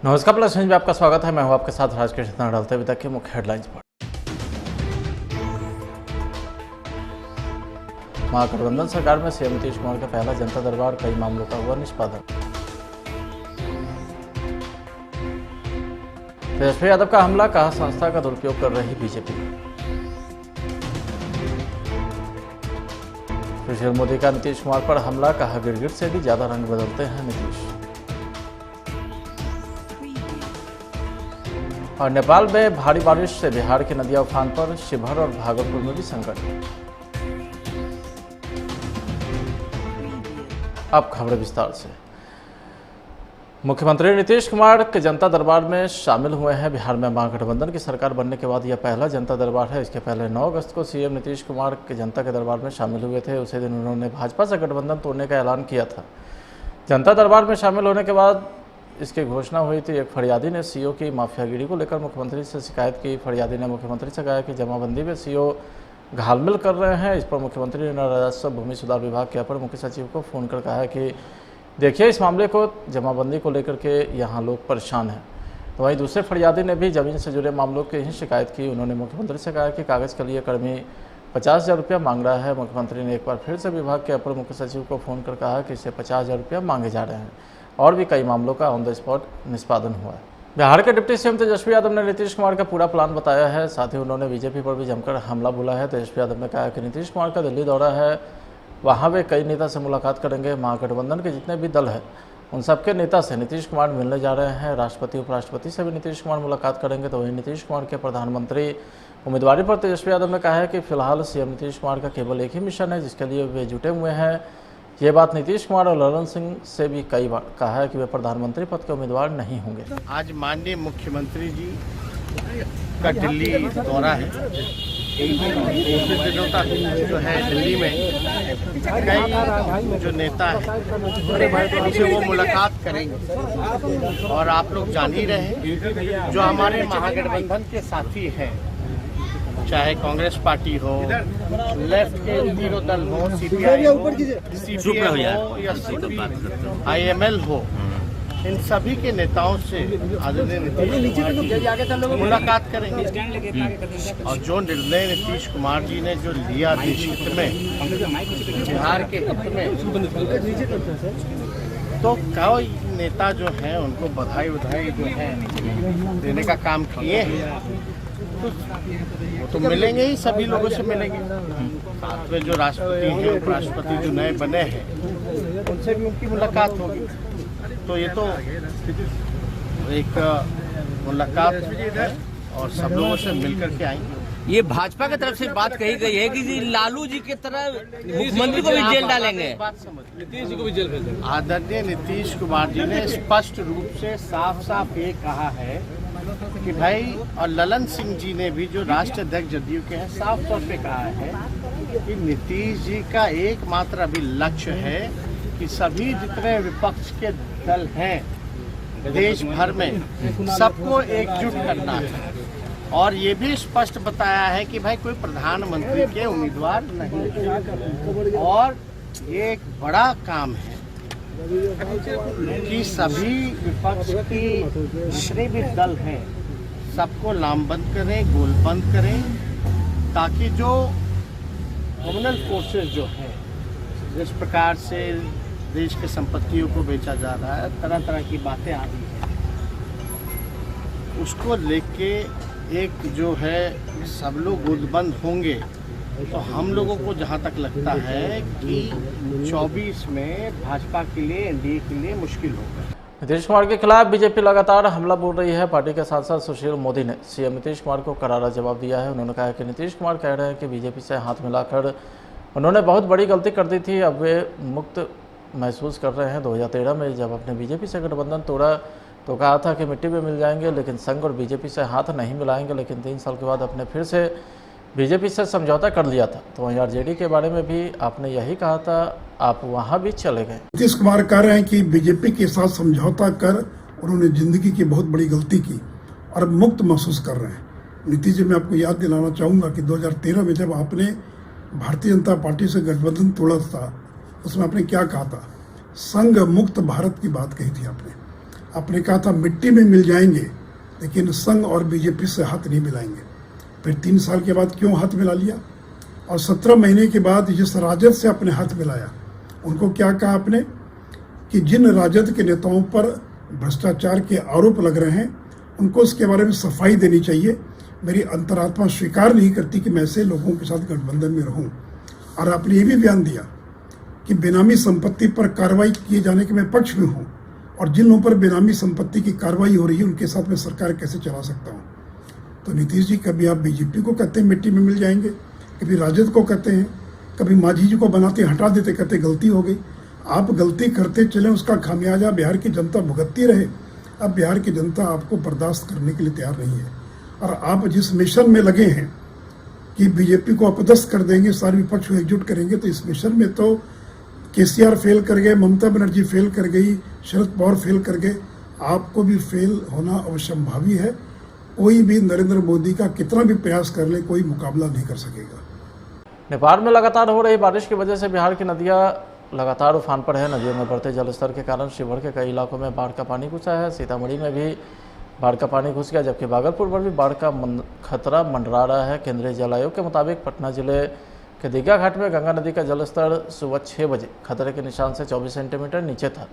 नमस्कार, plus news में आपका स्वागत है। मैं हूं आपके साथ राजकृष्ण। डालते अभी तक के मुख्य हेडलाइंस पर। महागठबंधन सरकार में सीएम नीतीश कुमार का पहला जनता दरबार, कई मामलों का हुआ निष्पादन। तेजस्वी यादव का हमला, कहा संस्था का दुरुपयोग कर रही बीजेपी। सुशील मोदी का नीतीश कुमार पर हमला, कहा गिरगिट से भी ज्यादा रंग बदलते हैं नीतीश। और नेपाल में भारी बारिश से बिहार की नदियां उफान पर, शिवहर और भागलपुर में भी संकट। अब खबरें विस्तार से। मुख्यमंत्री नीतीश कुमार के जनता दरबार में शामिल हुए हैं। बिहार में महागठबंधन की सरकार बनने के बाद यह पहला जनता दरबार है। इसके पहले 9 अगस्त को सीएम नीतीश कुमार के जनता के दरबार में शामिल हुए थे। उसी दिन उन्होंने भाजपा से गठबंधन तोड़ने का ऐलान किया था। जनता दरबार में शामिल होने के बाद इसकी घोषणा हुई थी। एक फरियादी ने सीओ की माफियागिरी को लेकर मुख्यमंत्री से शिकायत की। फरियादी ने मुख्यमंत्री से कहा कि जमाबंदी में सीओ घालमेल कर रहे हैं। इस पर मुख्यमंत्री ने राजस्व भूमि सुधार विभाग के अपर मुख्य सचिव को फ़ोन कर कहा कि देखिए, इस मामले को जमाबंदी को लेकर के यहाँ लोग परेशान हैं। तो वहीं दूसरे फरियादी ने भी ज़मीन से जुड़े मामलों की ही शिकायत की। उन्होंने मुख्यमंत्री से कहा कि कागज़ के लिए कर्मी 50,000 रुपया मांग रहा है। मुख्यमंत्री ने एक बार फिर से विभाग के अपर मुख्य सचिव को फ़ोन कर कहा कि इससे 50,000 रुपया मांगे जा रहे हैं और भी कई मामलों का ऑन द स्पॉट निष्पादन हुआ है। बिहार के डिप्टी सीएम तेजस्वी यादव ने नीतीश कुमार का पूरा प्लान बताया है। साथ ही उन्होंने बीजेपी पर भी जमकर हमला बोला है। तेजस्वी यादव ने कहा कि नीतीश कुमार का दिल्ली दौरा है, वहां वे कई नेता से मुलाकात करेंगे। महागठबंधन के जितने भी दल हैं उन सबके नेता से नीतीश कुमार मिलने जा रहे हैं। राष्ट्रपति उपराष्ट्रपति से भी नीतीश कुमार मुलाकात करेंगे। तो वहीं नीतीश कुमार के प्रधानमंत्री उम्मीदवारी पर तेजस्वी यादव ने कहा है कि फिलहाल सीएम नीतीश कुमार का केवल एक ही मिशन है जिसके लिए वे जुटे हुए हैं। ये बात नीतीश कुमार और ललन सिंह से भी कई बार कहा है कि वे प्रधानमंत्री पद के उम्मीदवार नहीं होंगे। आज माननीय मुख्यमंत्री जी का दिल्ली दौरा है। पिछले दिनों तक जो है दिल्ली में कई जो नेता हैं उनसे वो मुलाकात करेंगे। और आप लोग जान ही रहे हैं, जो हमारे महागठबंधन के साथी हैं, चाहे कांग्रेस पार्टी हो, लेफ्ट के तीनों दल हो, सीपीआई हो, सीपीएम हो या आईएमएल हो, इन सभी के नेताओं से आदरणीय नीतीश कुमार जी मुलाकात करेंगे। और जो निर्णय नीतीश कुमार जी ने जो लिया देश हित में, बिहार के हित में, तो कई नेता जो हैं उनको बधाई जो है देने का काम किए हैं। तो मिलेंगे ही, सभी लोगों से मिलेंगे। साथ में जो राष्ट्रपति हैं, उपराष्ट्रपति जो नए बने हैं, उनसे भी उनकी मुलाकात होगी। तो ये तो एक मुलाकात है और सब लोगों से मिलकर के आएंगे। ये भाजपा की तरफ से बात कही गई है कि जी लालू जी की तरह मुख्यमंत्री को भी जेल डालेंगे, नीतीश जी को भी जेल भेज देंगे। आदरणीय नीतीश कुमार जी ने स्पष्ट रूप से साफ ये कहा है कि भाई, और ललन सिंह जी ने भी जो राष्ट्रीय अध्यक्ष जदयू के हैं, साफ तौर पे कहा है कि नीतीश जी का एकमात्र अभी लक्ष्य है कि सभी जितने विपक्ष के दल हैं देश भर में, सबको एकजुट करना है। और ये भी स्पष्ट बताया है कि भाई कोई प्रधानमंत्री के उम्मीदवार नहीं। और ये एक बड़ा काम है कि सभी विपक्ष की जितने भी दल हैं सबको लामबंद करें, गोलबंद करें, ताकि जो कम्युनल फोर्सेस जो हैं, जिस प्रकार से देश के संपत्तियों को बेचा जा रहा है, तरह तरह की बातें आ रही हैं, उसको लेके एक जो है सब लोग गोलबंद होंगे। तो हम लोगों को जहां तक लगता है कि 24 में भाजपा के लिए, एनडीए के लिए मुश्किल होगा। नीतीश कुमार के खिलाफ बीजेपी लगातार हमला बोल रही है। पार्टी के सांसद सुशील मोदी ने सीएम नीतीश कुमार को करारा जवाब दिया है। उन्होंने कहा कि नीतीश कुमार कह रहे हैं कि बीजेपी से हाथ मिलाकर उन्होंने बहुत बड़ी गलती कर दी थी, अब वे मुक्त महसूस कर रहे हैं। 2013 में जब अपने बीजेपी से गठबंधन तोड़ा तो कहा था कि मिट्टी में मिल जाएंगे, लेकिन संघ और बीजेपी से हाथ नहीं मिलाएंगे। लेकिन 3 साल के बाद अपने फिर से बीजेपी से समझौता कर लिया था। तो वहीं आरजेडी के बारे में भी आपने यही कहा था, आप वहां भी चले गए। नीतीश कुमार कह रहे हैं कि बीजेपी के साथ समझौता कर उन्होंने जिंदगी की बहुत बड़ी गलती की और मुक्त महसूस कर रहे हैं। नीतीश जी, मैं आपको याद दिलाना चाहूँगा कि 2013 में जब आपने भारतीय जनता पार्टी से गठबंधन तोड़ा था, उसमें आपने क्या कहा था? संघ मुक्त भारत की बात कही थी आपने। आपने कहा था मिट्टी में मिल जाएंगे, लेकिन संघ और बीजेपी से हाथ नहीं मिलाएंगे। फिर 3 साल के बाद क्यों हाथ मिला लिया? और 17 महीने के बाद जिस राजद से आपने हाथ मिलाया, उनको क्या कहा आपने कि जिन राजद के नेताओं पर भ्रष्टाचार के आरोप लग रहे हैं उनको इसके बारे में सफाई देनी चाहिए। मेरी अंतरात्मा स्वीकार नहीं करती कि मैं ऐसे लोगों के साथ गठबंधन में रहूं। और आपने ये भी बयान दिया कि बेनामी संपत्ति पर कार्रवाई किए जाने के मैं पक्ष में हूं, और जिन लोगों पर बेनामी संपत्ति की कार्रवाई हो रही है उनके साथ मैं सरकार कैसे चला सकता हूं। तो नीतीश जी, कभी आप बीजेपी को कहते हैं मिट्टी में मिल जाएंगे, कभी राजद को कहते हैं, कभी मांझी जी को बनाते हटा देते, कहते गलती हो गई। आप गलती करते चले, उसका खामियाजा बिहार की जनता भुगतती रहे। अब बिहार की जनता आपको बर्दाश्त करने के लिए तैयार नहीं है। और आप जिस मिशन में लगे हैं कि बीजेपी को अपदस्थ कर देंगे, सारे विपक्ष को एकजुट करेंगे, तो इस मिशन में तो केसीआर फेल कर गए, ममता बनर्जी फेल कर गई, शरद पवार फेल कर गए, आपको भी फेल होना अवश्यंभावी है। कोई भी नरेंद्र मोदी का कितना भी प्रयास कर ले, कोई मुकाबला नहीं कर सकेगा। नेपाल में लगातार हो रही बारिश की वजह से बिहार की नदियां लगातार उफान पर है। नदियों में बढ़ते जलस्तर के कारण शिवहर के कई इलाकों में बाढ़ का पानी घुसा है। सीतामढ़ी में भी बाढ़ का पानी घुस गया, जबकि भागलपुर में भी बाढ़ का खतरा मंडरा रहा है। केंद्रीय जल आयोग के मुताबिक पटना जिले के दीघा घाट में गंगा नदी का जलस्तर सुबह 6 बजे खतरे के निशान से 24 सेंटीमीटर नीचे था।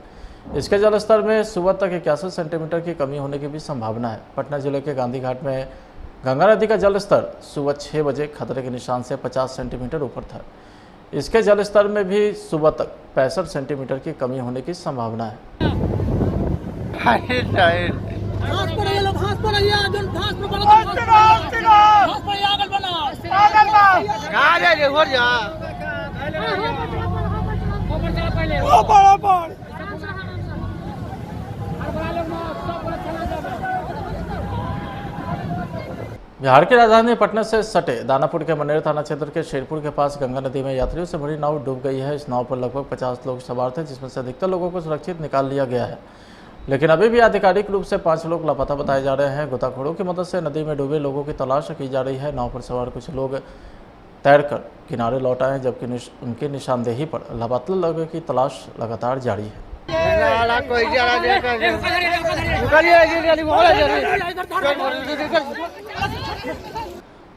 इसके जलस्तर में सुबह तक 81 सेंटीमीटर की कमी होने की भी संभावना है। पटना जिले के गांधी घाट में गंगा नदी का जलस्तर सुबह 6 बजे खतरे के निशान से 50 सेंटीमीटर ऊपर था। इसके जलस्तर में भी सुबह तक 65 सेंटीमीटर की कमी होने की संभावना है। बिहार की राजधानी पटना से सटे दानापुर के मनेर थाना क्षेत्र के शेरपुर के पास गंगा नदी में यात्रियों से भरी नाव डूब गई है। इस नाव पर लगभग 50 लोग सवार थे, जिसमें से अधिकतर लोगों को सुरक्षित निकाल लिया गया है, लेकिन अभी भी आधिकारिक रूप से 5 लोग लापता बताए जा रहे हैं। गोताखोरों की मदद से नदी में डूबे लोगों की तलाश की जा रही है। नाव पर सवार कुछ लोग तैरकर किनारे लौट आए, जबकि उनकी निशानदेही पर लापता लोगों की तलाश लगातार जारी है।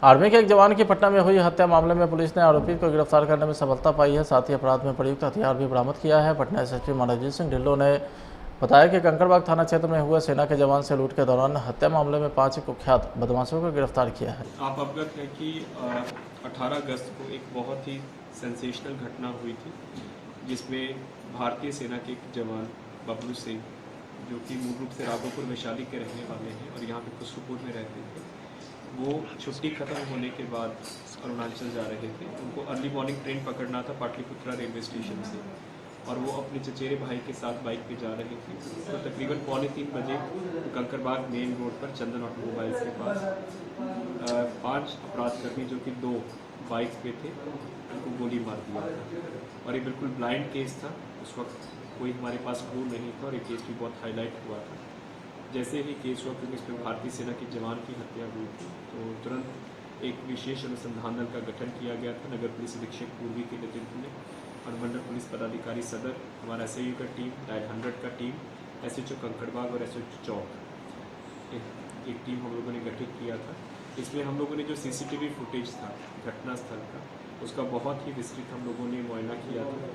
आर्मी के एक जवान की पटना में हुई हत्या मामले में पुलिस ने आरोपी को गिरफ्तार करने में सफलता पाई है। साथ ही अपराध में प्रयुक्त हथियार भी बरामद किया है। पटना एसएसपी मनोजीत सिंह ढिल्लों ने बताया कि कंकड़बाग थाना क्षेत्र में हुए सेना के जवान से लूट के दौरान हत्या मामले में 5 कुख्यात बदमाशों को गिरफ्तार किया है। आप अवगत हैं कि 18 अगस्त को एक बहुत ही सेंसेशनल घटना हुई थी, जिसमें भारतीय सेना के एक जवान बबलू सिंह, जो कि मूल रूप से राघोपुर वैशाली के रहने वाले हैं और यहाँ पे खुसरूपुर में रहते थे, वो छुट्टी खत्म होने के बाद अरुणाचल जा रहे थे। उनको अर्ली मॉर्निंग ट्रेन पकड़ना था पाटलिपुत्रा रेलवे स्टेशन से, और वो अपने चचेरे भाई के साथ बाइक पे जा रहे थे। तो तकरीबन 2:45 बजे कंकड़बाग मेन रोड पर चंदन ऑटोमोबाइल्स के पास 5 अपराधकर्मी, जो कि 2 बाइक पे थे, उनको गोली मार दिया था। और ये बिल्कुल ब्लाइंड केस था। उस वक्त कोई हमारे पास क्लू नहीं था और ये केस भी बहुत हाईलाइट हुआ था। जैसे ही केस हुआ, क्योंकि इसमें भारतीय सेना के जवान की हत्या हुई थी, तो तुरंत एक विशेष अनुसंधान दल का गठन किया गया था नगर पुलिस अधीक्षक पूर्वी के नेतृत्व में, और मंडल पुलिस पदाधिकारी सदर, हमारा SIU का टीम, डायल 100 का टीम, SHO कंकड़बाग और SHO चौक, एक टीम हम लोगों ने गठित किया था। इसमें हम लोगों ने जो CCTV फुटेज था घटनास्थल का, उसका बहुत ही विस्तृत हम लोगों ने मुआयना किया था,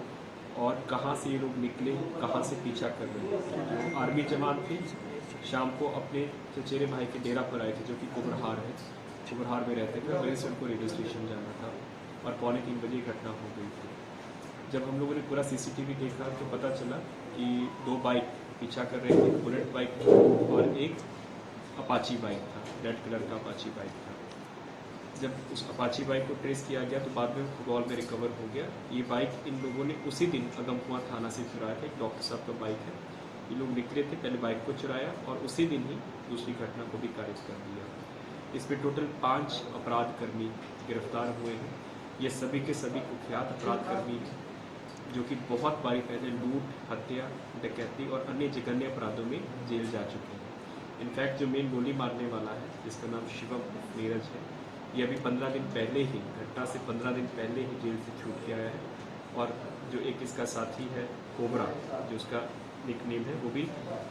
और कहाँ से ये लोग निकले, कहाँ से पीछा कर रहे थे। जो आर्मी जवान थे, शाम को अपने चचेरे भाई के डेरा पर आए थे, जो कि कुबरहार है, कुबरहार में रहते थे। वहीं से उनको रेलवे स्टेशन जाना था और 2:45 बजे घटना हो गई थी। जब हम लोगों ने पूरा CCTV देखा तो पता चला कि 2 बाइक पीछा कर रहे थे, बुलेट बाइक और एक अपाची बाइक था, रेड कलर का अपाची बाइक था। जब उस अपाची बाइक को ट्रेस किया गया तो बाद में फुटबॉल में रिकवर हो गया। ये बाइक इन लोगों ने उसी दिन अगमकुआं थाना से चुराया था। एक डॉक्टर साहब का बाइक है। ये लोग निकले थे, पहले बाइक को चुराया और उसी दिन ही दूसरी घटना को भी खारिज कर दिया। इसमें टोटल 5 अपराधकर्मी गिरफ्तार हुए हैं। ये सभी के सभी कुख्यात अपराधकर्मी हैं, जो कि बहुत बारी पहले लूट, हत्या, डकैती और अन्य जघन्य अपराधों में जेल जा चुके हैं। इनफैक्ट जो मेन गोली मारने वाला है, जिसका नाम शिवम नीरज है, ये अभी 15 दिन पहले ही, घटना से 15 दिन पहले ही जेल से छूट के आया है। और जो एक इसका साथी है कोबरा, जो उसका निकनेम है, वो भी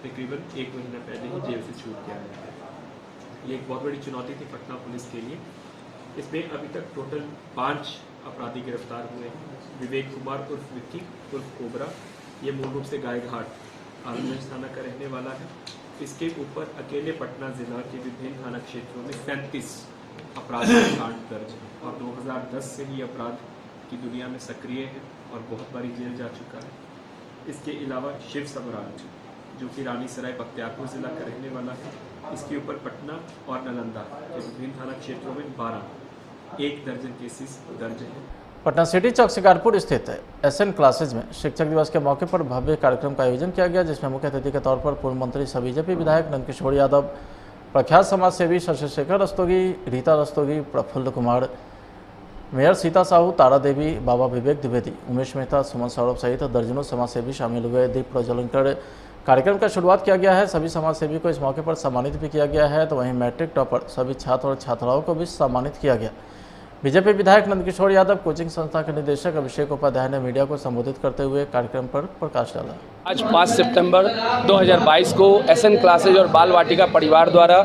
तकरीबन 1 महीना पहले ही जेल से छूट के आया है। ये एक बहुत बड़ी चुनौती थी पटना पुलिस के लिए। इसमें अभी तक टोटल 5 अपराधी गिरफ्तार हुए हैं। विवेक कुमार उर्फ विक्की उर्फ कोबरा, ये मूल रूप से गायघाट आलमगंज थाना का रहने वाला है। इसके ऊपर अकेले पटना जिला के विभिन्न थाना क्षेत्रों में 37 आपराधिक कांड दर्ज है और 2010 से ही अपराध की दुनिया में सक्रिय है और बहुत बारी जेल जा चुका है। इसके अलावा शिव सम्राट, जो कि रानीसराय बख्तियारपुर जिला का रहने वाला है, इसके ऊपर पटना और नालंदा के विभिन्न थाना क्षेत्रों में 1 दर्जन केसेस दर्ज हैं। पटना सिटी चौक शिकारपुर स्थित SN क्लासेज में शिक्षक दिवस के मौके पर भव्य कार्यक्रम का आयोजन किया गया, जिसमें मुख्य अतिथि के तौर पर पूर्व मंत्री सह बीजेपी विधायक नंदकिशोर यादव, प्रख्यात समाज सेवी शशि शेखर रस्तोगी, रीता रस्तोगी, प्रफुल्ल कुमार, मेयर सीता साहू, तारा देवी, बाबा विवेक द्विवेदी, उमेश मेहता, सुमन सौरभ सहित दर्जनों समाजसेवी शामिल हुए। दीप प्रज्वलन कर कार्यक्रम का शुरुआत किया गया है। सभी समाजसेवी को इस मौके पर सम्मानित भी किया गया है। तो वहीं मैट्रिक टॉपर सभी छात्र और छात्राओं को भी सम्मानित किया गया। बीजेपी विधायक नंदकिशोर यादव, कोचिंग संस्था के निदेशक अभिषेक उपाध्याय ने मीडिया को संबोधित करते हुए कार्यक्रम पर प्रकाश डाला। आज 5 सितंबर 2022 को SN क्लासेज और बाल वाटिका परिवार द्वारा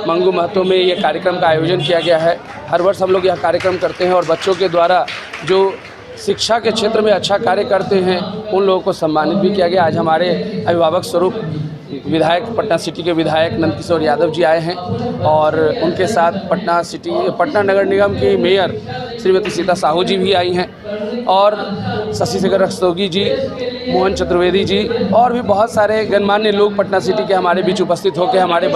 मंगू महतो में ये कार्यक्रम का आयोजन किया गया है। हर वर्ष हम लोग यह कार्यक्रम करते हैं और बच्चों के द्वारा जो शिक्षा के क्षेत्र में अच्छा कार्य करते हैं उन लोगों को सम्मानित भी किया गया। आज हमारे अभिभावक स्वरूप विधायक पटना सिटी के विधायक नंदकिशोर यादव जी आए हैं और उनके साथ पटना नगर निगम की मेयर श्रीमती सीता साहू जी भी आई हैं और शशि शेखर रस्तोगी जी, मोहन चतुर्वेदी जी और भी बहुत सारे गणमान्य लोग पटना सिटी के हमारे बीच उपस्थित होकर हमारे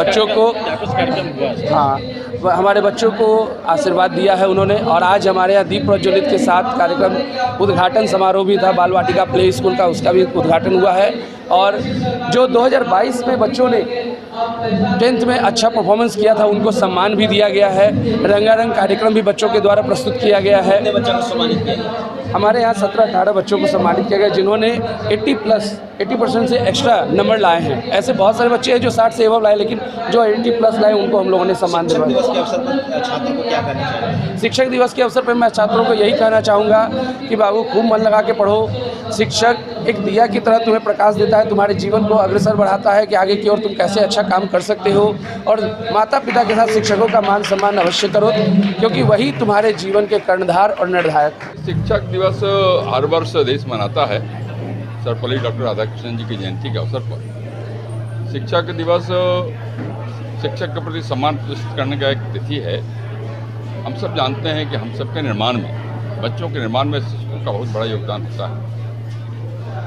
बच्चों को आशीर्वाद दिया है उन्होंने। और आज हमारे यहाँ दीप प्रज्वलित के साथ कार्यक्रम उद्घाटन समारोह भी था, बाल वाटिका प्ले स्कूल का, उसका भी उद्घाटन हुआ है। और जो 2022 में बच्चों ने 10th में अच्छा परफॉर्मेंस किया था उनको सम्मान भी दिया गया है। रंगारंग कार्यक्रम भी बच्चों के द्वारा प्रस्तुत किया गया है। हमारे यहाँ 17-18 बच्चों को सम्मानित किया गया जिन्होंने 80% से एक्स्ट्रा नंबर लाए हैं। ऐसे बहुत सारे बच्चे हैं जो 60 से एबव लाए, लेकिन जो 80+ लाए उनको हम लोगों ने सम्मान दिया। शिक्षक दिवस के अवसर पर मैं छात्रों को यही कहना चाहूँगा कि बाबू खूब मन लगा के पढ़ो। शिक्षक एक दिया की तरह तुम्हें प्रकाश देता है, तुम्हारे जीवन को अग्रसर बढ़ाता है कि आगे की ओर तुम कैसे अच्छा काम कर सकते हो। और माता पिता के साथ शिक्षकों का मान सम्मान अवश्य करो, क्योंकि वही तुम्हारे जीवन के कर्णधार और निर्णायक। शिक्षक दिवस हर वर्ष देश मनाता है सर्वपल्ली डॉक्टर राधाकृष्णन जी की जयंती के अवसर पर। शिक्षक दिवस शिक्षक के प्रति सम्मान प्रदर्शित करने का एक तिथि है। हम सब जानते हैं कि हम सबके निर्माण में, बच्चों के निर्माण में शिक्षकों का बहुत बड़ा योगदान होता है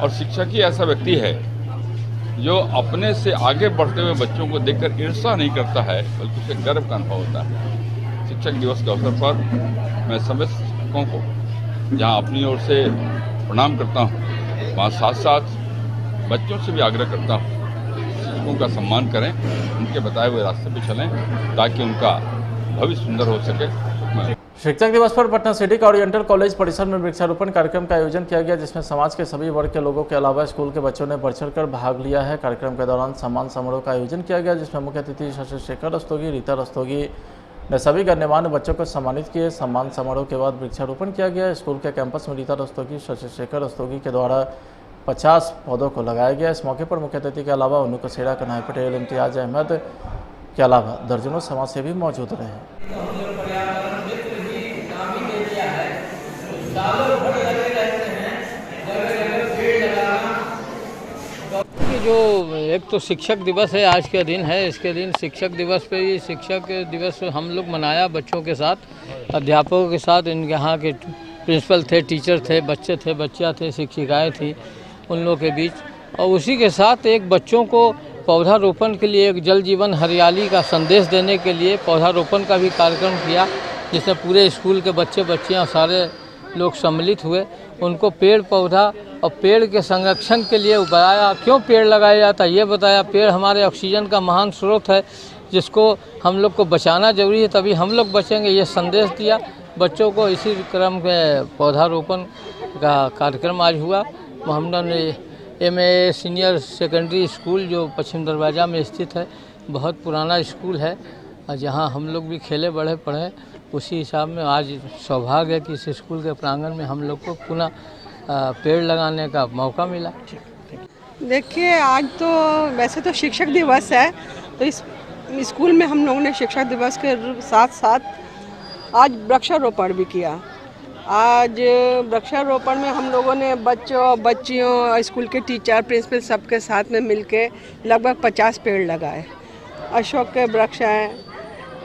और शिक्षक ही ऐसा व्यक्ति है जो अपने से आगे बढ़ते हुए बच्चों को देखकर ईर्ष्या नहीं करता है, बल्कि उसे गर्व का अनुभव होता है। शिक्षक दिवस के अवसर पर मैं सभी शिक्षकों को जहाँ अपनी ओर से प्रणाम करता हूँ, वहाँ साथ साथ बच्चों से भी आग्रह करता हूँ शिक्षकों का सम्मान करें, उनके बताए हुए रास्ते पर चलें ताकि उनका भविष्य सुंदर हो सके। शिक्षक दिवस पर पटना सिटी का ओरिएंटल कॉलेज परिसर में वृक्षारोपण कार्यक्रम का आयोजन किया गया, जिसमें समाज के सभी वर्ग के लोगों के अलावा स्कूल के बच्चों ने बढ़ चढ़कर भाग लिया है। कार्यक्रम के दौरान सम्मान समारोह का आयोजन किया गया, जिसमें मुख्य अतिथि शशि शेखर रस्तोगी, रीता रस्तोगी ने सभी गण्यमान्य बच्चों को सम्मानित किए। सम्मान समारोह के बाद वृक्षारोपण किया गया। स्कूल के कैंपस में रीता रस्तोगी, शशि शेखर रस्तोगी के द्वारा 50 पौधों को लगाया गया। इस मौके पर मुख्य अतिथि के अलावा उन्नू कसेड़ा, कन्हैया पटेल, इम्तियाज अहमद के अलावा दर्जनों समाजसेवी मौजूद रहे। जो एक तो शिक्षक दिवस है, आज के दिन है, इसके दिन शिक्षक दिवस पे ये शिक्षक दिवस हम लोग मनाया बच्चों के साथ, अध्यापकों के साथ। इनके यहाँ के प्रिंसिपल थे, टीचर थे, बच्चे थे, बच्चियाँ थे, शिक्षिकाएँ थी, उन लोगों के बीच। और उसी के साथ एक बच्चों को पौधारोपण के लिए, एक जल जीवन हरियाली का संदेश देने के लिए पौधारोपण का भी कार्यक्रम किया, जिसमें पूरे स्कूल के बच्चे बच्चियाँ सारे लोग सम्मिलित हुए। उनको पेड़ पौधा और पेड़ के संरक्षण के लिए बताया, क्यों पेड़ लगाया जाता है ये बताया। पेड़ हमारे ऑक्सीजन का महान स्रोत है, जिसको हम लोग को बचाना जरूरी है, तभी हम लोग बचेंगे, ये संदेश दिया बच्चों को। इसी क्रम के पौधारोपण का कार्यक्रम आज हुआ। Mohammedan MA senior secondary school जो पश्चिम दरवाज़ा में स्थित है, बहुत पुराना स्कूल है, जहाँ हम लोग भी खेले बढ़े पढ़े। उसी हिसाब में आज सौभाग्य है कि इस स्कूल के प्रांगण में हम लोग को पुनः पेड़ लगाने का मौका मिला। देखिए, आज तो वैसे तो शिक्षक दिवस है, तो इस स्कूल में हम लोगों ने शिक्षक दिवस के साथ साथ आज वृक्षारोपण भी किया। आज वृक्षारोपण में हम लोगों ने बच्चों, बच्चियों, स्कूल के टीचर, प्रिंसिपल सबके साथ में मिलके लगभग 50 पेड़ लगाए। अशोक के वृक्ष हैं,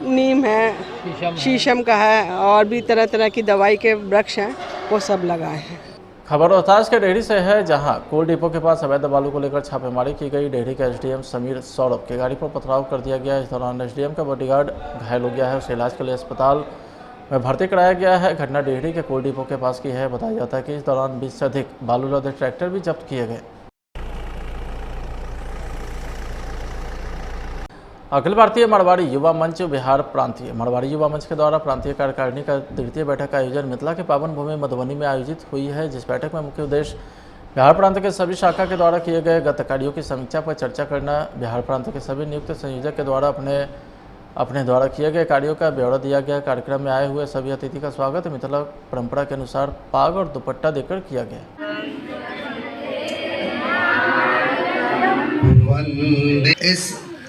नीम है, शीशम का है, और भी तरह तरह की दवाई के वृक्ष हैं, वो सब लगाए हैं। खबर रोहतास के डेहरी से है, जहां कोल डिपो के पास अवैध बालू को लेकर छापेमारी की गई। डेहरी के एसडीएम समीर सौरभ की गाड़ी पर पथराव कर दिया गया। इस दौरान एसडीएम का बॉडीगार्ड घायल हो गया है, उसे इलाज के लिए अस्पताल में भर्ती कराया गया है। घटना डेहरी के कोल डिपो के पास की है। बताया जाता है कि इस दौरान 20 से अधिक बालू लदे ट्रैक्टर भी जब्त किए गए। अखिल भारतीय मरवाड़ी युवा मंच बिहार प्रांतीय मरवाड़ी युवा मंच के द्वारा प्रांतीय कार्यकारिणी का द्वितीय बैठक का आयोजन मिथिला के पावन भूमि मधुबनी में आयोजित हुई है, जिस बैठक में मुख्य उद्देश्य बिहार प्रांत के सभी शाखा के द्वारा किए गए गत कार्यों की समीक्षा पर चर्चा करना। बिहार प्रांत के सभी नियुक्त संयोजक के द्वारा अपने द्वारा किए गए कार्यों का ब्यौरा दिया गया। कार्यक्रम में आए हुए सभी अतिथि का स्वागत मिथिला परंपरा के अनुसार पाग और दुपट्टा देकर किया गया। इस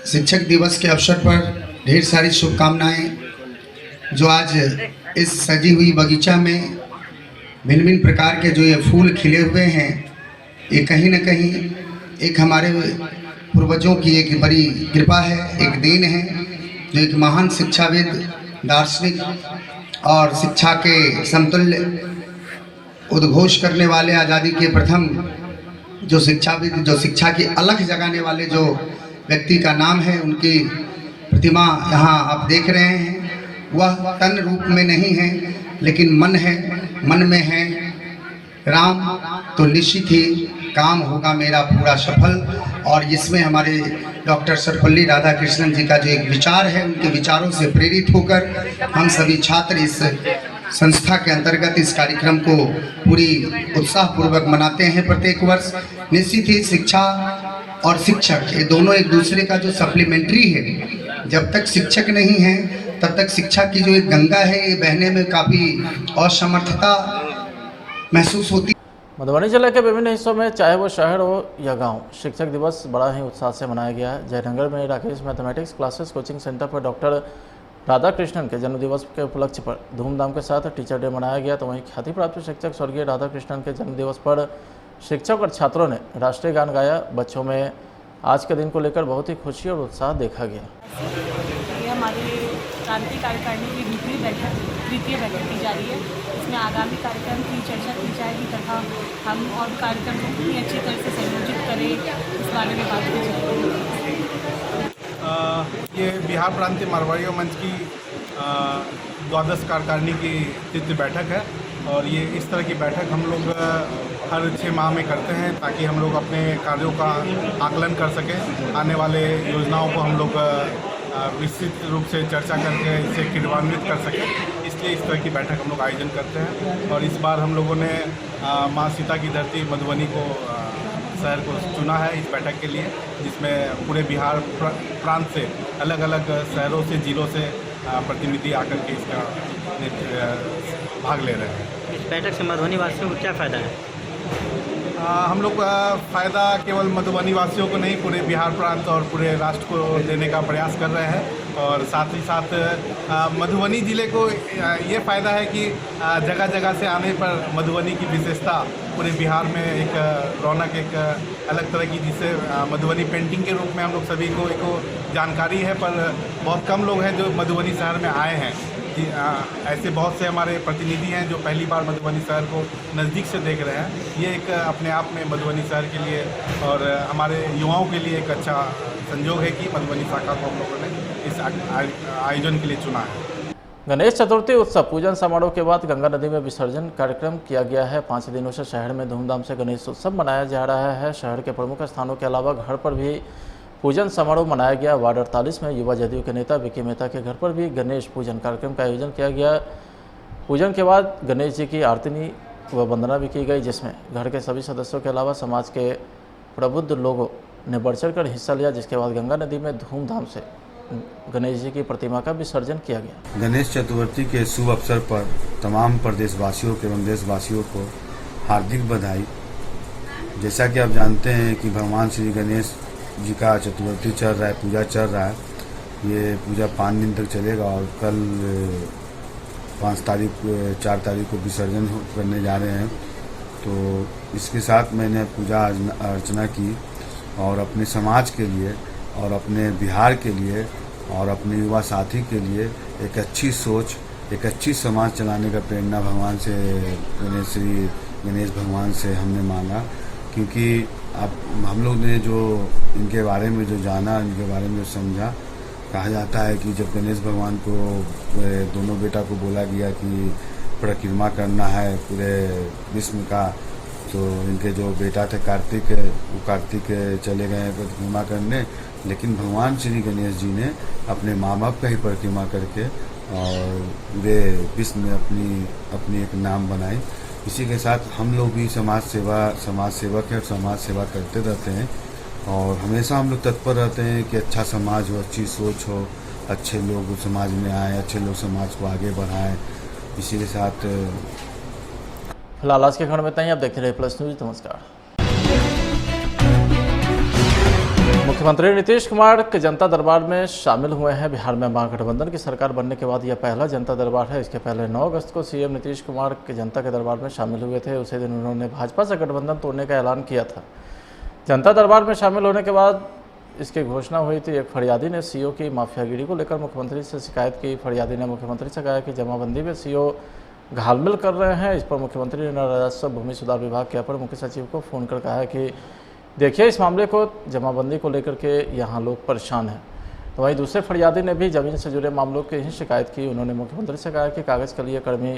शिक्षक दिवस के अवसर पर ढेर सारी शुभकामनाएं। जो आज इस सजी हुई बगीचा में भिन्न भिन्न प्रकार के जो ये फूल खिले हुए हैं, ये कहीं न कहीं एक हमारे पूर्वजों की एक बड़ी कृपा है, एक देन है, जो एक महान शिक्षाविद, दार्शनिक और शिक्षा के समतुल्य उद्घोष करने वाले, आज़ादी के प्रथम जो शिक्षाविद, जो शिक्षा की अलख जगाने वाले जो व्यक्ति का नाम है, उनकी प्रतिमा यहाँ आप देख रहे हैं। वह तन रूप में नहीं है, लेकिन मन है, मन में है राम, तो निश्चित ही काम होगा मेरा पूरा सफल। और इसमें हमारे डॉक्टर सर्वपल्ली राधाकृष्णन जी का जो एक विचार है, उनके विचारों से प्रेरित होकर हम सभी छात्र इस संस्था के अंतर्गत इस कार्यक्रम को पूरी उत्साहपूर्वक मनाते हैं प्रत्येक वर्ष। निश्चित ही शिक्षा और शिक्षक ये दोनों एक दूसरे का जो सप्लीमेंट्री है। जब तक शिक्षक नहीं है तब तक शिक्षा की जो एक गंगा है, ये बहने में काफ़ी असमर्थता महसूस होती। मधुबनी जिले के विभिन्न हिस्सों में, चाहे वो शहर हो या गांव, शिक्षक दिवस बड़ा ही उत्साह से मनाया गया। जयनगर में Rakesh mathematics classes coaching centre पर डॉक्टर राधाकृष्णन के जन्मदिवस के उपलक्ष्य पर धूमधाम के साथ टीचर डे मनाया गया। तो वहीं ख्याति प्राप्त शिक्षक स्वर्गीय राधाकृष्णन के जन्मदिवस पर शिक्षक और छात्रों ने राष्ट्रीय गान गाया। बच्चों में आज के दिन को लेकर बहुत ही खुशी और उत्साह देखा गया। ये हमारी क्रांति कार्यकारिणी की तृतीय बैठक की जा रही है। इसमें आगामी कार्यक्रम की चर्चा की जाएगी तथा हम और कार्यक्रम को कितनी अच्छी तरह से संयोजित करें, इस बारे में बात की जाएगी। ये बिहार प्रांतीय मरवाड़ी मंच की द्वादश कार्यकारिणी की तृतीय बैठक है, और ये इस तरह की बैठक हम लोग हर 6 माह में करते हैं, ताकि हम लोग अपने कार्यों का आकलन कर सकें। आने वाले योजनाओं को हम लोग विस्तृत रूप से चर्चा करके इसे क्रियान्वित कर सकें, इसलिए इस तरह की बैठक हम लोग आयोजन करते हैं। और इस बार हम लोगों ने माँ सीता की धरती मधुबनी को शहर को चुना है इस बैठक के लिए, जिसमें पूरे बिहार प्रांत से अलग अलग शहरों से, जिलों से प्रतिनिधि आकर के इसका भाग ले रहे हैं। इस बैठक से मधुबनी वासियों को क्या फ़ायदा है? हम लोग फ़ायदा केवल मधुबनी वासियों को नहीं, पूरे बिहार प्रांत और पूरे राष्ट्र को देने का प्रयास कर रहे हैं। और साथ ही साथ मधुबनी ज़िले को ये फ़ायदा है कि जगह जगह से आने पर मधुबनी की विशेषता पूरे बिहार में एक रौनक, एक अलग तरह की, जिससे मधुबनी पेंटिंग के रूप में हम लोग सभी को एक जानकारी है, पर बहुत कम लोग हैं जो मधुबनी शहर में आए हैं। ऐसे बहुत से हमारे प्रतिनिधि हैं जो पहली बार मधुबनी शहर को नज़दीक से देख रहे हैं। ये एक अपने आप में मधुबनी शहर के लिए और हमारे युवाओं के लिए एक अच्छा संयोग है कि मधुबनी शाखा को हम लोगों ने इस आयोजन के लिए चुना है। गणेश चतुर्थी उत्सव पूजन समारोह के बाद गंगा नदी में विसर्जन कार्यक्रम किया गया है। 5 दिनों से शहर में धूमधाम से गणेश उत्सव मनाया जा रहा है। शहर के प्रमुख स्थानों के अलावा घर पर भी पूजन समारोह मनाया गया। वार्ड 48 में युवा जदयू के नेता विकी मेहता के घर पर भी गणेश पूजन कार्यक्रम का आयोजन किया गया। पूजन के बाद गणेश जी की आरती व वंदना भी की गई, जिसमें घर के सभी सदस्यों के अलावा समाज के प्रबुद्ध लोगों ने बढ़ चढ़ कर हिस्सा लिया। जिसके बाद गंगा नदी में धूमधाम से गणेश जी की प्रतिमा का विसर्जन किया गया। गणेश चतुर्थी के शुभ अवसर पर तमाम प्रदेशवासियों एवं देशवासियों को हार्दिक बधाई। जैसा कि आप जानते हैं कि भगवान श्री गणेश जी का चतुर्थी चल रहा है, पूजा चल रहा है। ये पूजा 5 दिन तक चलेगा और कल 4 तारीख को विसर्जन करने जा रहे हैं। तो इसके साथ मैंने पूजा अर्चना की और अपने समाज के लिए और अपने बिहार के लिए और अपने युवा साथी के लिए एक अच्छी सोच, एक अच्छी समाज चलाने का प्रेरणा भगवान से, श्री गणेश भगवान से हमने मांगा। क्योंकि अब हम लोग ने जो इनके बारे में जो जाना, इनके बारे में जो समझा, कहा जाता है कि जब गणेश भगवान को दोनों बेटा को बोला गया कि परिक्रमा करना है पूरे विश्व का, तो इनके जो बेटा थे कार्तिक, वो कार्तिक चले गए परिक्रमा करने, लेकिन भगवान श्री गणेश जी ने अपने माँ बाप का ही परिक्रमा करके और पूरे विश्व में अपनी एक नाम बनाई। इसी के साथ हम लोग भी समाज सेवक है और समाज सेवा करते रहते हैं और हमेशा हम लोग तत्पर रहते हैं कि अच्छा समाज हो, अच्छी सोच हो, अच्छे लोग समाज में आए, अच्छे लोग समाज को आगे बढ़ाएं। इसी के साथ फिलहाल आज के खंड में इतना ही। आप देखते रहे प्लस न्यूज। नमस्कार। मुख्यमंत्री नीतीश कुमार के जनता दरबार में शामिल हुए हैं। बिहार में महागठबंधन की सरकार बनने के बाद यह पहला जनता दरबार है। इसके पहले 9 अगस्त को सीएम नीतीश कुमार के जनता के दरबार में शामिल हुए थे। उसी दिन उन्होंने भाजपा से गठबंधन तोड़ने का ऐलान किया था। जनता दरबार में शामिल होने के बाद इसकी घोषणा हुई थी। एक फरियादी ने सीओ की माफियागिरी को लेकर मुख्यमंत्री से शिकायत की। फरियादी ने मुख्यमंत्री से कहा कि जमाबंदी में सीओ घालमेल कर रहे हैं। इस पर मुख्यमंत्री ने राजस्व भूमि सुधार विभाग के अपर मुख्य सचिव को फ़ोन कर कहा कि देखिए, इस मामले को, जमाबंदी को लेकर के यहाँ लोग परेशान हैं। तो वहीं दूसरे फरियादी ने भी ज़मीन से जुड़े मामलों की ही शिकायत की। उन्होंने मुख्यमंत्री से कहा कि कागज़ के लिए कर्मी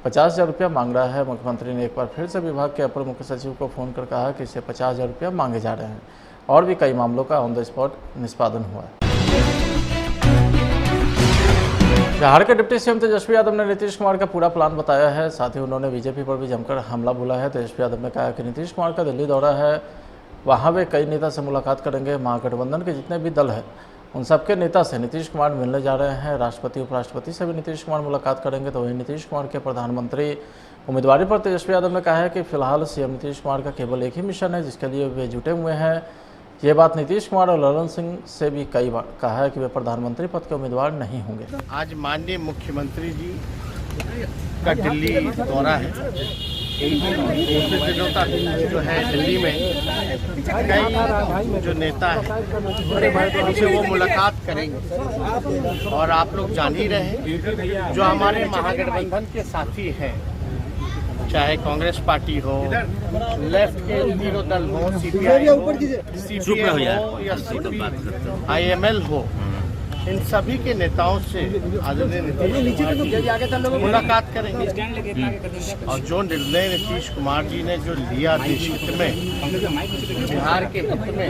50,000 रुपया मांग रहा है। मुख्यमंत्री ने एक बार फिर से विभाग के अपर मुख्य सचिव को फ़ोन कर कहा कि इससे 50,000 रुपया मांगे जा रहे हैं और भी कई मामलों का ऑन द स्पॉट निष्पादन हुआ है। बिहार के डिप्टी सीएम तेजस्वी यादव ने नीतीश कुमार का पूरा प्लान बताया है। साथ ही उन्होंने बीजेपी पर भी जमकर हमला बोला है। तेजस्वी यादव ने कहा कि नीतीश कुमार का दिल्ली दौरा है, वहाँ वे कई नेता से मुलाकात करेंगे। महागठबंधन के जितने भी दल हैं उन सबके नेता से नीतीश कुमार मिलने जा रहे हैं। राष्ट्रपति उपराष्ट्रपति से भी नीतीश कुमार मुलाकात करेंगे। तो वहीं नीतीश कुमार के प्रधानमंत्री उम्मीदवारी पर तेजस्वी यादव ने कहा है कि फिलहाल सीएम नीतीश कुमार का केवल एक ही मिशन है जिसके लिए वे जुटे हुए हैं। ये बात नीतीश कुमार और ललन सिंह से भी कई बार कहा है कि वे प्रधानमंत्री पद के उम्मीदवार नहीं होंगे। आज माननीय मुख्यमंत्री जी का दिल्ली दौरा है। दूसरे दिनों तक जो है दिल्ली में कई जो नेता हैं उनसे वो मुलाकात करेंगे। और आप लोग जान ही रहे हैं, जो हमारे महागठबंधन के साथी हैं, चाहे कांग्रेस पार्टी हो, लेफ्ट के तीनों दल हो, सीपीआई हो, सीपीएम हो या आईएमएल हो, इन सभी के नेताओं से आदरणीय नीतीश कुमार जी मुलाकात करेंगे। और जो निर्णय नीतीश कुमार जी ने जो लिया देश हित में, बिहार के हित में,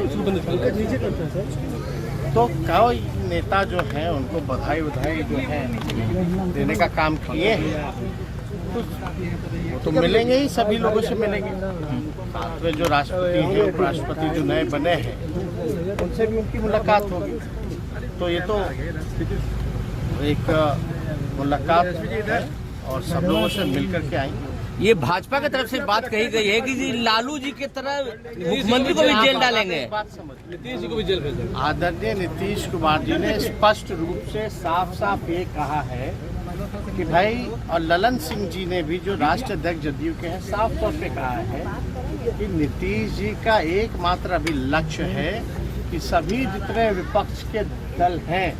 तो कई नेता जो हैं उनको बधाई जो है देने का काम किए हैं। तो मिलेंगे ही, सभी लोगों से मिलेंगे। साथ में जो राष्ट्रपति हैं, उपराष्ट्रपति जो नए बने हैं, उनसे भी उनकी मुलाकात होगी। तो ये तो एक मुलाकात है और सब लोगों से मिलकर के आएंगे। ये भाजपा की तरफ से बात कही गई है कि जी लालू जी की तरह मुख्यमंत्री को भी जेल डालेंगे। बात समझ, नीतीश जी को भी जेल भेजेंगे। आदरणीय नीतीश कुमार जी ने स्पष्ट रूप से साफ ये कहा है कि भाई, और ललन सिंह जी ने भी जो राष्ट्रीय अध्यक्ष जदयू के हैं, साफ तौर पे कहा है कि नीतीश जी का एकमात्र अभी लक्ष्य है कि सभी जितने विपक्ष के दल हैं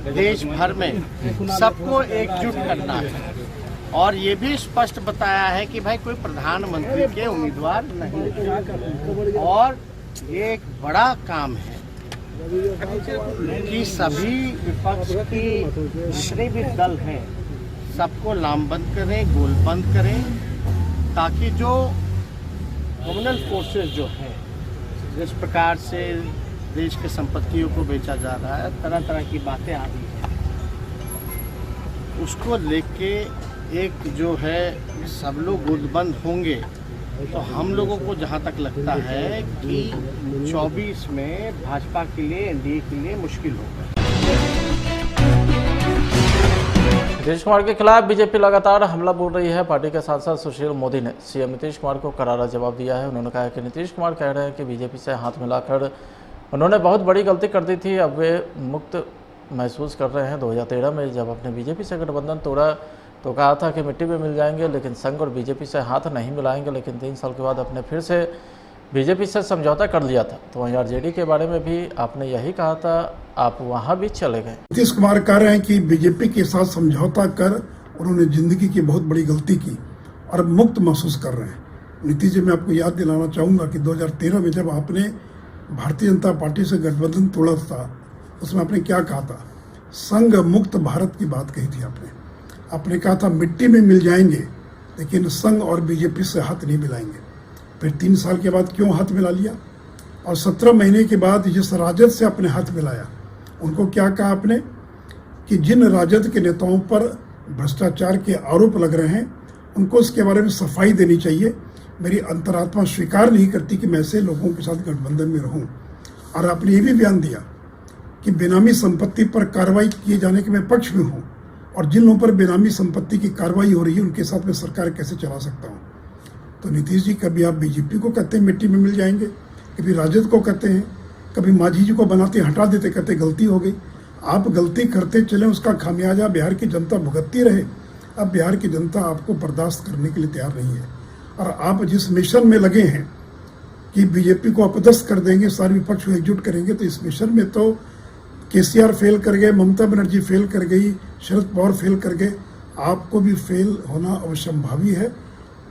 देश भर में, सबको एकजुट करना है। और ये भी स्पष्ट बताया है कि भाई कोई प्रधानमंत्री के उम्मीदवार नहीं। और ये एक बड़ा काम है कि सभी विपक्ष की जितने भी दल हैं सबको लामबंद करें, गोलबंद करें, ताकि जो कम्युनल फोर्सेस जो हैं, जिस प्रकार से देश के संपत्तियों को बेचा जा रहा है, तरह तरह की बातें आ रही हैं, उसको लेके एक जो है सब लोग गोलबंद होंगे। तो हम लोगों को जहां तक लगता है कि 24 में भाजपा के लिए, एनडीए के लिए मुश्किल होगा। नीतीश कुमार के खिलाफ बीजेपी लगातार हमला बोल रही है। पार्टी के सांसद सुशील मोदी ने सीएम नीतीश कुमार को करारा जवाब दिया है। उन्होंने कहा कि नीतीश कुमार कह रहे हैं कि बीजेपी से हाथ मिलाकर उन्होंने बहुत बड़ी गलती कर दी थी, अब वे मुक्त महसूस कर रहे हैं। 2013 में जब अपने बीजेपी से गठबंधन तोड़ा तो कहा था कि मिट्टी में मिल जाएंगे, लेकिन संघ और बीजेपी से हाथ नहीं मिलाएंगे। लेकिन 3 साल के बाद अपने फिर से बीजेपी से समझौता कर लिया था। तो वहीं आरजेडी के बारे में भी आपने यही कहा था, आप वहां भी चले गए। नीतीश कुमार कह रहे हैं कि बीजेपी के साथ समझौता कर उन्होंने जिंदगी की बहुत बड़ी गलती की और मुक्त महसूस कर रहे हैं। नीतीश जी, मैं आपको याद दिलाना चाहूँगा कि 2013 में जब आपने भारतीय जनता पार्टी से गठबंधन तोड़ा था, उसमें आपने क्या कहा था? संघ मुक्त भारत की बात कही थी आपने कहा था मिट्टी में मिल जाएंगे, लेकिन संघ और बीजेपी से हाथ नहीं मिलाएंगे। फिर 3 साल के बाद क्यों हाथ मिला लिया? और 17 महीने के बाद जिस राजद से आपने हाथ मिलाया, उनको क्या कहा आपने कि जिन राजद के नेताओं पर भ्रष्टाचार के आरोप लग रहे हैं, उनको इसके बारे में सफाई देनी चाहिए। मेरी अंतरात्मा स्वीकार नहीं करती कि मैं ऐसे लोगों के साथ गठबंधन में रहूं। और आपने ये भी बयान दिया कि बेनामी संपत्ति पर कार्रवाई किए जाने के मैं पक्ष में हूं, और जिन लोगों पर बेनामी संपत्ति की कार्रवाई हो रही है उनके साथ मैं सरकार कैसे चला सकता हूं। तो नीतीश जी, कभी आप बीजेपी को कहते हैं मिट्टी में मिल जाएंगे, कभी राजद को कहते हैं, कभी मांझी जी को बनाते हटा देते, कहते गलती हो गई। आप गलती करते चले, उसका खामियाजा बिहार की जनता भुगतती रहे। अब बिहार की जनता आपको बर्दाश्त करने के लिए तैयार नहीं है। और आप जिस मिशन में लगे हैं कि बीजेपी को अपदस्थ कर देंगे, सारे विपक्ष को एकजुट करेंगे, तो इस मिशन में तो केसीआर फेल कर गए, ममता बनर्जी फेल कर गई, शरद पवार फेल कर गए, आपको भी फेल होना अवश्यंभावी है।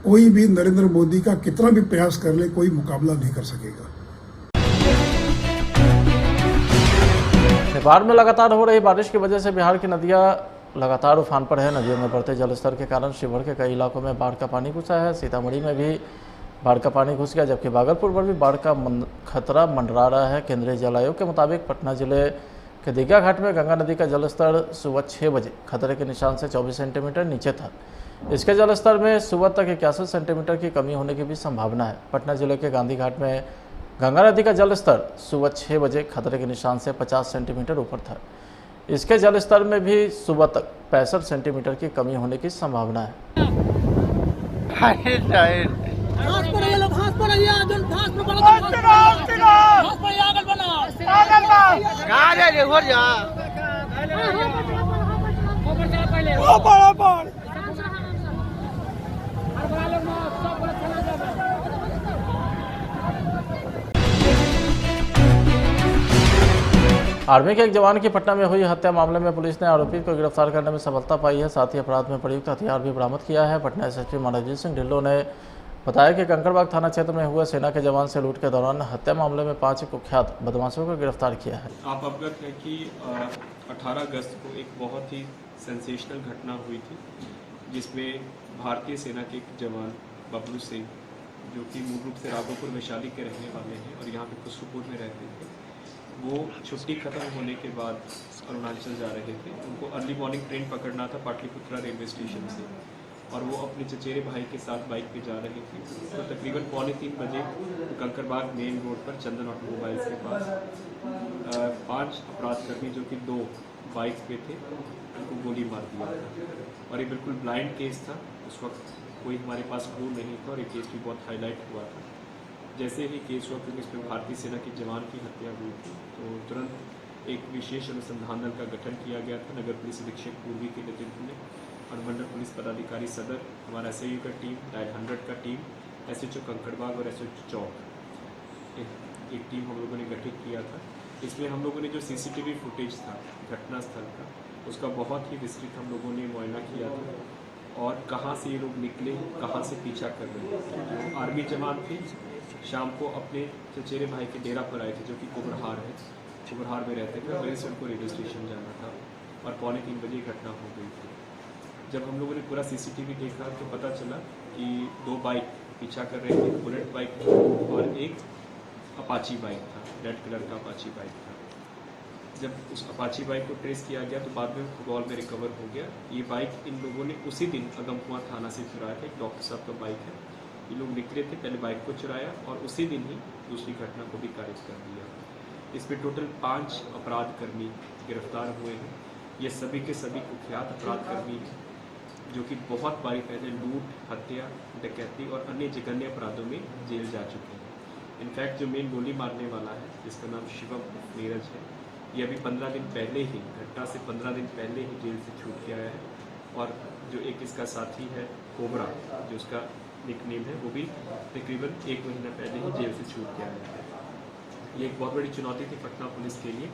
कोई भी नरेंद्र मोदी का कितना भी प्रयास कर ले, कोई मुकाबला नहीं कर सकेगा। नेपाल में लगातार हो रही बारिश की वजह से बिहार की नदियां लगातार उफान पर है। नदियों में बढ़ते जलस्तर के कारण शिवहर के कई इलाकों में बाढ़ का पानी घुसा है। सीतामढ़ी में भी बाढ़ का पानी घुस गया, जबकि भागलपुर पर भी बाढ़ का खतरा मंडरा रहा है। केंद्रीय जल आयोग के मुताबिक पटना जिले के दीघा घाट में गंगा नदी का जलस्तर सुबह 6 बजे खतरे के निशान से 24 सेंटीमीटर नीचे था। इसके जलस्तर में सुबह तक 81 सेंटीमीटर की कमी होने की भी संभावना है। पटना जिले के गांधी घाट में गंगा नदी का जलस्तर सुबह 6 बजे खतरे के निशान से 50 सेंटीमीटर ऊपर था। इसके जलस्तर में भी सुबह तक 65 सेंटीमीटर की कमी होने की संभावना है। आर्मी के एक जवान की पटना में हुई हत्या मामले में पुलिस ने आरोपी को गिरफ्तार करने में सफलता पाई है। साथ ही अपराध में प्रयुक्त हथियार भी बरामद किया है। पटना एसएसपी मनोजीत सिंह ढिल्लों ने बताया कि कंकड़बाग थाना क्षेत्र में हुए सेना के जवान से लूट के दौरान हत्या मामले में 5 कुख्यात बदमाशों को गिरफ्तार किया है। आप अवगत हैं कि 18 अगस्त को एक बहुत ही सेंसेशनल घटना हुई थी, जिसमें भारतीय सेना के एक जवान बबलू सिंह, जो कि मूल रूप से राघोपुर वैशाली के रहने वाले हैं और यहाँ पे खुसरूपुर में रहते थे, वो छुट्टी खत्म होने के बाद अरुणाचल जा रहे थे। उनको अर्ली मॉर्निंग ट्रेन पकड़ना था पाटलिपुत्रा रेलवे स्टेशन से, और वो अपने चचेरे भाई के साथ बाइक पे जा रहे थे। तो तकरीबन 2:45 बजे कंकड़बाग मेन रोड पर चंदन ऑटोमोबाइल्स के पास 5 अपराधकर्मी, जो कि 2 बाइक पे थे, उनको गोली मार दिया था। और ये बिल्कुल ब्लाइंड केस था। उस वक्त कोई हमारे पास क्लू नहीं था और ये केस भी बहुत हाईलाइट हुआ था। जैसे ही केस हुआ, क्योंकि इसमें भारतीय सेना के जवान की हत्या हुई थी, तो तुरंत एक विशेष अनुसंधान दल का गठन किया गया था नगर पुलिस अधीक्षक पूर्वी के नेतृत्व में, और मंडल पुलिस पदाधिकारी सदर, हमारा SIU का टीम, डायल 100 का टीम, SHO कंकड़बाग और SHO चौक, एक टीम हम लोगों ने गठित किया था। इसमें हम लोगों ने जो CCTV फुटेज था घटनास्थल का, उसका बहुत ही विस्तृत हम लोगों ने मुआयना किया था, और कहाँ से ये लोग निकले, कहाँ से पीछा कर रहे थे। जो आर्मी जवान थे, शाम को अपने चचेरे भाई के डेरा पर आए थे, जो कि कुबरहार है, कुबरहार में रहते थे। वहीं से उनको रेलवे स्टेशन जाना था और 2:45 बजे घटना हो गई थी। जब हम लोगों ने पूरा CCTV देखा तो पता चला कि 2 बाइक पीछा कर रहे थे, बुलेट बाइक और एक अपाची बाइक था, रेड कलर का अपाची बाइक था। जब उस अपाची बाइक को ट्रेस किया गया तो बाद में फुटबॉल में रिकवर हो गया। ये बाइक इन लोगों ने उसी दिन अगमकुआं थाना से चुराया था। एक डॉक्टर साहब का बाइक है। ये लोग निकले थे, पहले बाइक को चुराया और उसी दिन ही दूसरी घटना को भी खारिज कर दिया। इस पर टोटल 5 अपराधकर्मी गिरफ्तार हुए हैं। ये सभी के सभी कुख्यात अपराध कर्मी हैं जो कि बहुत बारी पहले लूट, हत्या, डकैती और अन्य जघन्य अपराधों में जेल जा चुके हैं। इनफैक्ट जो मेन गोली मारने वाला है, जिसका नाम शिवम नीरज है, ये अभी 15 दिन पहले ही, घटना से 15 दिन पहले ही जेल से छूट के आया है। और जो एक इसका साथी है कोबरा, जो उसका निकनेम है, वो भी तकरीबन 1 महीना पहले ही जेल से छूट के आया है। ये एक बहुत बड़ी चुनौती थी पटना पुलिस के लिए।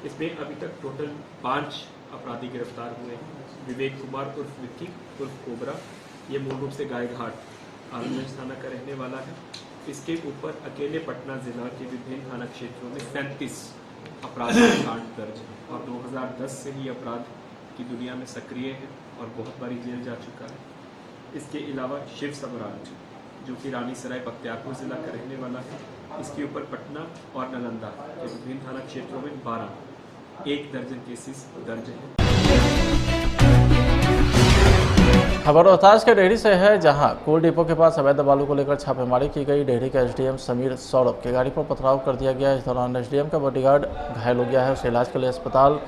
इसमें अभी तक टोटल 5 अपराधी गिरफ्तार हुए हैं। विवेक कुमार उर्फ विक्की उर्फ कोबरा, ये मूल रूप से गायघाट आलमगंज थाना का रहने वाला है। इसके ऊपर अकेले पटना जिला के विभिन्न थाना क्षेत्रों में 37 अपराधिक कांड दर्ज है और 2010 से ही अपराध की दुनिया में सक्रिय है और बहुत बारी जेल जा चुका है। इसके अलावा शिव सम्राट, जो कि रानीसराय बख्तियारपुर जिला का रहने वाला है, इसके ऊपर पटना और नालंदा के विभिन्न थाना क्षेत्रों में 1 दर्जन केसेस दर्ज हैं। खबर रोहतास के डेहरी से है, जहां कोल डिपो के पास अवैध बालू को लेकर छापेमारी की गई। डेहरी के एसडीएम समीर सौरभ की गाड़ी पर पथराव कर दिया गया। इस दौरान एसडीएम का बॉडीगार्ड घायल हो गया है, उसे इलाज के लिए अस्पताल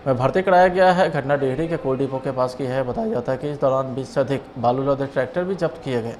में भर्ती कराया गया है। घटना डेहरी के कोल डिपो के पास की है। बताया जाता है कि इस दौरान 20 से अधिक बालू लदे ट्रैक्टर भी जब्त किए गए।